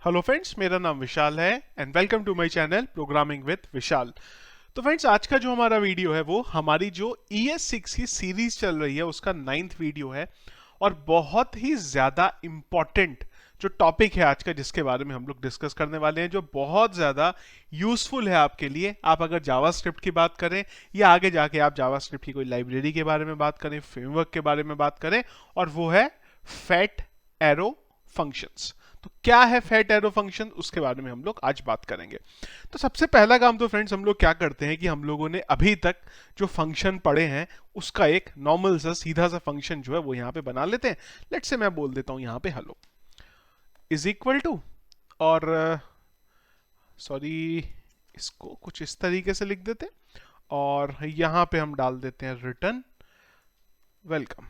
Hello friends, मेरा नाम विशाल है and welcome to my channel programming with Vishal. तो फ्रेंड्स, आज का जो हमारा वीडियो है वो हमारी जो ES6 की सीरीज चल रही है उसका 9th वीडियो है और बहुत ही ज़्यादा इम्पॉर्टेंट जो टॉपिक है आज का जिसके बारे में हम लोग डिस्कस करने वाले हैं, जो बहुत ज़्यादा यूजफुल है आपके लिए। आप अगर जावास्क्रिप्ट की बात करें या आगे जाके आप जावास्क्रिप्ट की कोई लाइब्रेरी के बारे में बात करें, फ्रेमवर्क के बारे में बात करें, और वो है फैट एरो फंक्शंस। तो क्या है फैट एरो फंक्शन, उसके बारे में हम लोग आज बात करेंगे। तो सबसे पहला काम तो फ्रेंड्स हम लोग क्या करते हैं कि हम लोगों ने अभी तक जो फंक्शन पढ़े हैं उसका एक नॉर्मल सा सीधा सा फंक्शन जो है वो यहाँ पे बना लेते हैं। लेट से मैं बोल देता हूँ यहाँ पे हेलो इज इक्वल टू, और सॉरी इसको कुछ इस तरीके से लिख देते हैं और यहाँ पे हम डाल देते हैं रिटर्न वेलकम,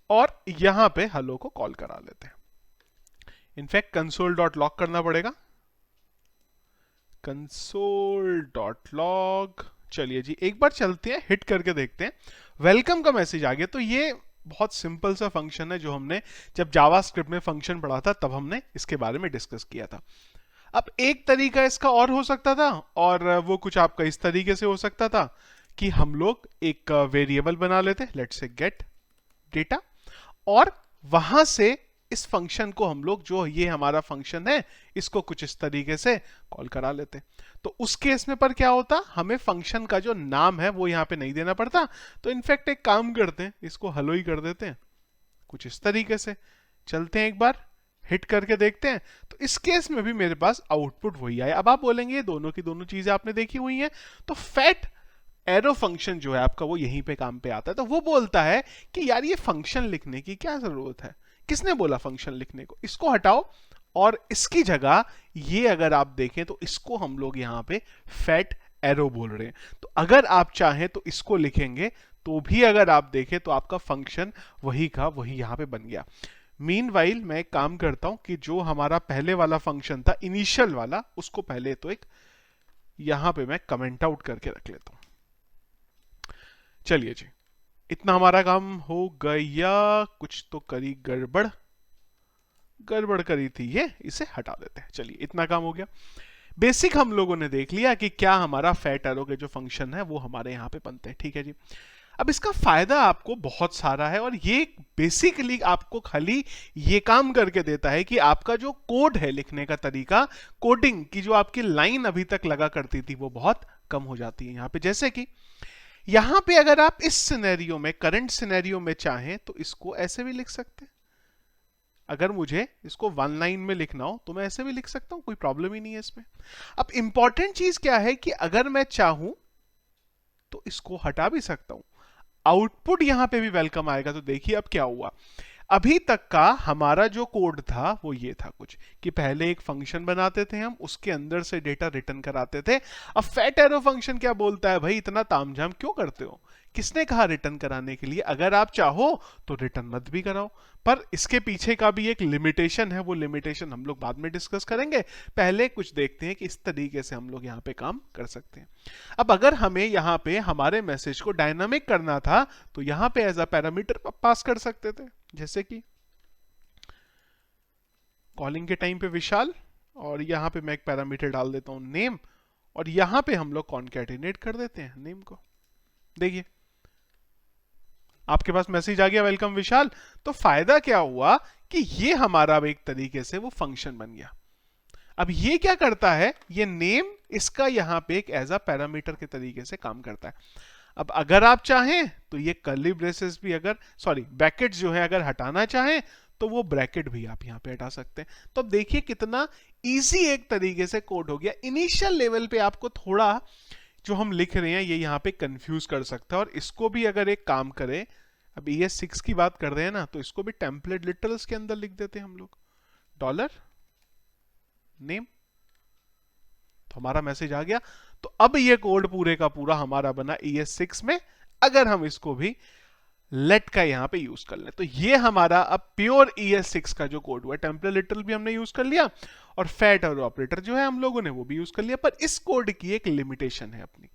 और यहाँ पे हेलो को कॉल करा लेते हैं। इनफैक्ट कंसोल डॉट लॉग करना पड़ेगा, कंसोल डॉट लॉग। चलिए जी, एक बार चलते हैं, हिट करके देखते हैं। वेलकम का मैसेज आ गया। तो ये बहुत सिंपल सा फंक्शन है जो हमने जब जावास्क्रिप्ट में फंक्शन पढ़ा था तब हमने इसके बारे में डिस्कस किया था। अब एक तरीका इसका और हो सकता था, और वो कुछ आपका इस तरीके से हो सकता था कि हम लोग एक वेरिएबल बना लेते, लेट्स से गेट डेटा, और वहां से इस फंक्शन को हम लोग, जो ये हमारा फंक्शन है, इसको कुछ इस तरीके से कॉल करा लेते। तो उस केस में पर क्या होता, हमें फंक्शन का जो नाम है वो यहाँ पे नहीं देना पड़ता। तो इनफैक्ट एक काम करते हैं, इसको हेलो ही कर देते हैं कुछ इस तरीके से। चलते हैं एक बार, हिट करके देखते हैं। तो इस केस में भी मेरे पास आउटपुट वही आया। अब आप बोलेंगे ये दोनों की दोनों चीजें आपने देखी हुई हैं, तो फैट एरो फंक्शन जो है आपका वो यहीं पे काम पे आता है। तो वो बोलता है कि यार ये फंक्शन लिखने की क्या जरूरत है, किसने बोला फंक्शन लिखने को, इसको हटाओ, और इसकी जगह ये अगर आप देखें तो इसको हम लोग यहाँ पे फैट एरो बोल रहे हैं। तो अगर आप चाहें तो इसको लिखेंगे तो भी अगर आप देखें तो आपका फंक्शन वही का वही यहाँ पे बन गया। मीनवाइल मैं एक काम करता हूं कि जो हमारा पहले वाला फंक्शन था इनिशियल वाला, उसको पहले तो एक यहां पे मैं कमेंट आउट करके रख लेता हूं। चलिए जी, इतना हमारा काम हो गया। कुछ तो करी गड़बड़, गड़बड़ करी थी ये, इसे हटा देते हैं। चलिए, इतना काम हो गया। बेसिक हम लोगों ने देख लिया कि क्या हमारा फैट एरो के जो फंक्शन है वो हमारे यहाँ पे बनते हैं। ठीक है जी। अब इसका फायदा आपको बहुत सारा है, और ये बेसिकली आपको खाली ये काम करके देता है कि आपका जो कोड है लिखने का तरीका, कोडिंग की जो आपकी लाइन अभी तक लगा करती थी वो बहुत कम हो जाती है यहाँ पे। जैसे कि यहां पे अगर आप इस सिनेरियो में, करंट सिनेरियो में चाहें तो इसको ऐसे भी लिख सकते हैं। अगर मुझे इसको वन लाइन में लिखना हो तो मैं ऐसे भी लिख सकता हूं, कोई प्रॉब्लम ही नहीं है इसमें। अब इंपॉर्टेंट चीज क्या है कि अगर मैं चाहूं तो इसको हटा भी सकता हूं। आउटपुट यहां पे भी वेलकम आएगा। तो देखिए अब क्या हुआ। अभी तक का हमारा जो कोड था वो ये था कुछ, कि पहले एक फंक्शन बनाते थे हम, उसके अंदर से डेटा रिटर्न कराते थे। अब फैट एरो फंक्शन क्या बोलता है, भाई इतना तामझाम क्यों करते हो, किसने कहा रिटर्न कराने के लिए, अगर आप चाहो तो रिटर्न मत भी कराओ। पर इसके पीछे का भी एक लिमिटेशन है, वो लिमिटेशन हम लोग बाद में डिस्कस करेंगे। पहले कुछ देखते हैं कि इस तरीके से हम लोग यहाँ पे काम कर सकते हैं। अब अगर हमें यहाँ पे हमारे मैसेज को डायनामिक करना था तो यहाँ पे एज अ पैरामीटर पास कर सकते थे, जैसे कि कॉलिंग के टाइम पे विशाल, और यहां पे मैं एक पैरामीटर डाल देता हूं नेम, और यहां पे हम लोग कॉन्कैटिनेट कर देते हैं नेम को। देखिए आपके पास मैसेज आ गया वेलकम विशाल। तो फायदा क्या हुआ कि ये हमारा एक तरीके से वो फंक्शन बन गया। अब ये क्या करता है, ये नेम इसका यहां पे एक एज अ पैरामीटर के तरीके से काम करता है। अब अगर आप चाहें तो ये कर्ली ब्रेसेस भी, अगर सॉरी ब्रैकेट जो है अगर हटाना चाहें तो वो ब्रैकेट भी आप यहां पे हटा सकते हैं। तो अब देखिए कितना इजी एक तरीके से कोड हो गया। इनिशियल लेवल पे आपको थोड़ा जो हम लिख रहे हैं ये यहाँ पे कंफ्यूज कर सकता है, और इसको भी अगर एक काम करें, अब ES6 की बात कर रहे हैं ना, तो इसको भी टेम्पलेट लिटरल्स के अंदर लिख देते हैं हम लोग, डॉलर नेम। तो हमारा मैसेज आ गया। तो अब ये कोड पूरे का पूरा हमारा बना ES6 में। अगर हम इसको भी लेट का यहां पे यूज कर ले तो ये हमारा अब प्योर ES6 का जो कोड हुआ, टेम्पलेट लिटरल भी हमने यूज कर लिया, और फैट और ऑपरेटर जो है हम लोगों ने वो भी यूज कर लिया। पर इस कोड की एक लिमिटेशन है अपनी।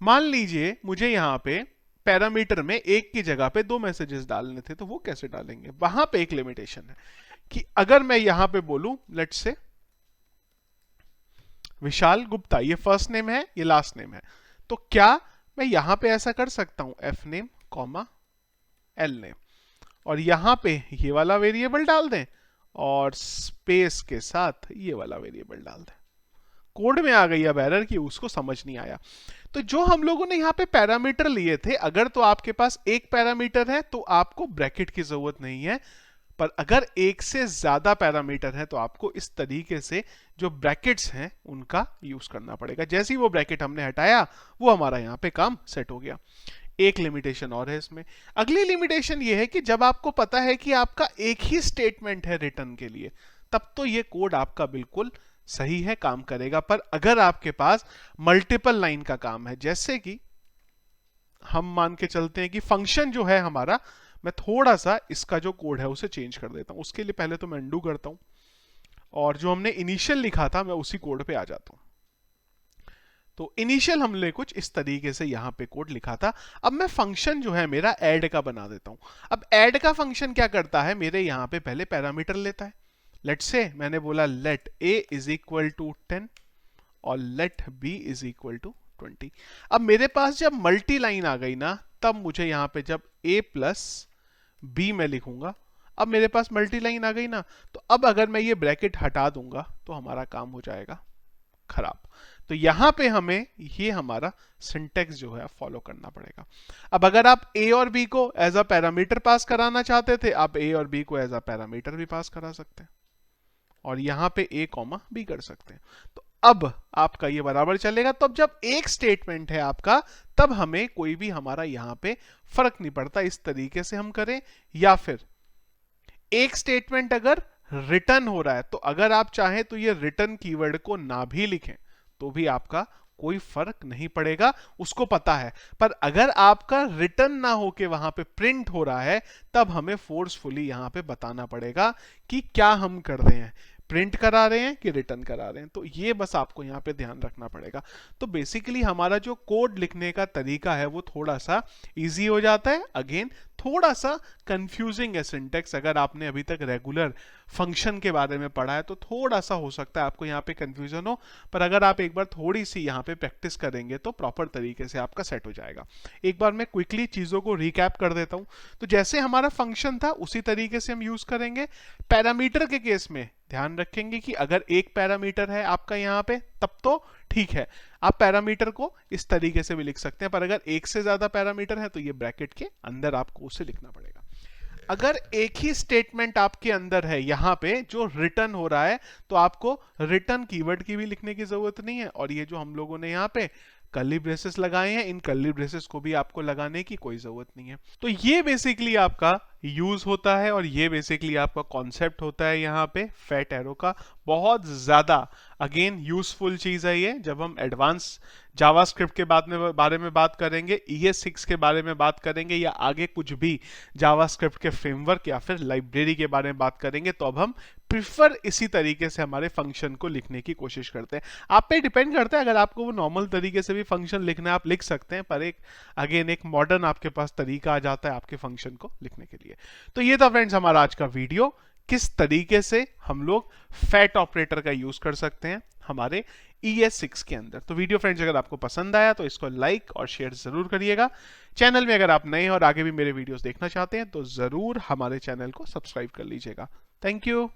मान लीजिए मुझे यहां पे पैरामीटर में एक की जगह पे दो मैसेजेस डालने थे, तो वो कैसे डालेंगे, वहां पे एक लिमिटेशन है कि अगर मैं यहां पे बोलूं लेट्स से विशाल गुप्ता, ये फर्स्ट नेम है, ये लास्ट नेम है, तो क्या मैं यहां पे ऐसा कर सकता हूं, F name comma L name, और यहां पे ये वाला वेरिएबल डाल दें और स्पेस के साथ ये वाला वेरिएबल डाल दें। कोड में आ गई अब एरर कि उसको समझ नहीं आया। तो जो हम लोगों ने यहाँ पे पैरामीटर लिए थे, अगर तो आपके पास एक पैरामीटर है तो आपको ब्रैकेट की जरूरत नहीं है, पर अगर एक से ज्यादा पैरामीटर है तो आपको इस तरीके से जो ब्रैकेट्स हैं उनका यूज करना पड़ेगा। जैसे ही वो ब्रैकेट हमने हटाया, वो हमारा यहाँ पे काम सेट हो गया। एक लिमिटेशन और है इसमें। अगली लिमिटेशन ये है कि जब आपको पता है कि आपका एक ही स्टेटमेंट है रिटर्न के लिए, तब तो ये कोड आपका बिल्कुल सही है, काम करेगा। पर अगर आपके पास मल्टीपल लाइन का काम है, जैसे कि हम मान के चलते हैं कि फंक्शन जो है हमारा, मैं थोड़ा सा इसका जो कोड है उसे चेंज कर देता हूं। उसके लिए पहले तो मैं अंडू करता हूं और जो हमने इनिशियल लिखा था मैं उसी कोड पे आ जाता हूं। तो इनिशियल हमने कुछ इस तरीके से यहां पे कोड लिखा था। अब मैं फंक्शन जो है मेरा ऐड का बना देता हूं। अब ऐड का फंक्शन क्या करता है, मेरे यहां पे पहले पैरामीटर लेता है। लेट से मैंने बोला let a is equal to 10 और let b is equal to 20। अब मेरे पास जब मल्टी लाइन आ गई ना, तब मुझे यहां पे जब a प्लस b मैं लिखूंगा, अब मेरे पास मल्टी लाइन आ गई ना, तो अब अगर मैं ये ब्रैकेट हटा दूंगा तो हमारा काम हो जाएगा खराब। तो यहां पे हमें ये हमारा सिंटेक्स जो है फॉलो करना पड़ेगा। अब अगर आप a और b को एज अ पैरामीटर पास कराना चाहते थे, आप a और b को एज अ पैरामीटर भी पास करा सकते हैं और यहां पे a कॉमा b कर सकते हैं। तो अब आपका ये बराबर चलेगा। तो अब जब एक स्टेटमेंट है आपका, तब हमें कोई भी हमारा यहां पे फर्क नहीं पड़ता इस तरीके से हम करें, या फिर एक स्टेटमेंट अगर रिटर्न हो रहा है, तो अगर आप चाहें तो ये रिटर्न कीवर्ड को ना भी लिखें तो भी आपका कोई फर्क नहीं पड़ेगा, उसको पता है। पर अगर आपका रिटर्न ना होके वहां पे प्रिंट हो रहा है, तब हमें फोर्सफुली यहां पे बताना पड़ेगा कि क्या हम कर रहे हैं, प्रिंट करा रहे हैं कि रिटर्न करा रहे हैं। तो ये बस आपको यहाँ पे ध्यान रखना पड़ेगा। तो बेसिकली हमारा जो कोड लिखने का तरीका है वो थोड़ा सा इजी हो जाता है। अगेन थोड़ा सा कंफ्यूजिंग है सिंटेक्स, अगर आपने अभी तक रेगुलर फंक्शन के बारे में पढ़ा है तो थोड़ा सा हो सकता है आपको यहाँ पे कंफ्यूजन हो, पर अगर आप एक बार थोड़ी सी यहाँ पे प्रैक्टिस करेंगे तो प्रॉपर तरीके से आपका सेट हो जाएगा। एक बार मैं क्विकली चीजों को रिकैप कर देता हूँ। तो जैसे हमारा फंक्शन था उसी तरीके से हम यूज करेंगे। पैरामीटर के केस में ध्यान रखेंगे कि अगर एक पैरामीटर है आपका यहाँ पे, तब तो ठीक है, आप पैरामीटर को इस तरीके से भी लिख सकते हैं। पर अगर एक से ज्यादा पैरामीटर है तो ये ब्रैकेट के अंदर आपको उसे लिखना पड़ेगा। अगर एक ही स्टेटमेंट आपके अंदर है यहां पे जो रिटर्न हो रहा है, तो आपको रिटर्न कीवर्ड की भी लिखने की जरूरत नहीं है। और ये जो हम लोगों ने यहाँ पे कर्ली ब्रेसेस लगाए हैं, इन कर्ली ब्रेसेस को भी आपको लगाने की कोई जरूरत नहीं है। तो ये बेसिकली आपका यूज होता है और ये बेसिकली आपका कॉन्सेप्ट होता है यहाँ पे फैट एरो का। बहुत ज्यादा अगेन यूजफुल चीज है ये। जब हम एडवांस जावास्क्रिप्ट के बारे में बात करेंगे, ES6 के बारे में बात करेंगे, या आगे कुछ भी जावास्क्रिप्ट के फ्रेमवर्क या फिर लाइब्रेरी के बारे में बात करेंगे, तो अब हम प्रिफर इसी तरीके से हमारे फंक्शन को लिखने की कोशिश करते हैं। आप पे डिपेंड करता है, अगर आपको वो नॉर्मल तरीके से भी फंक्शन लिखना है आप लिख सकते हैं, पर एक अगेन एक मॉडर्न आपके पास तरीका आ जाता है आपके फंक्शन को लिखने के लिए। तो ये था फ्रेंड्स हमारा आज का वीडियो, किस तरीके से हम लोग फैट ऑपरेटर का यूज कर सकते हैं हमारे ES6 के अंदर। तो वीडियो फ्रेंड्स अगर आपको पसंद आया तो इसको लाइक और शेयर जरूर करिएगा। चैनल में अगर आप नए हैं और आगे भी मेरे वीडियोस देखना चाहते हैं तो जरूर हमारे चैनल को सब्सक्राइब कर लीजिएगा। Thank you.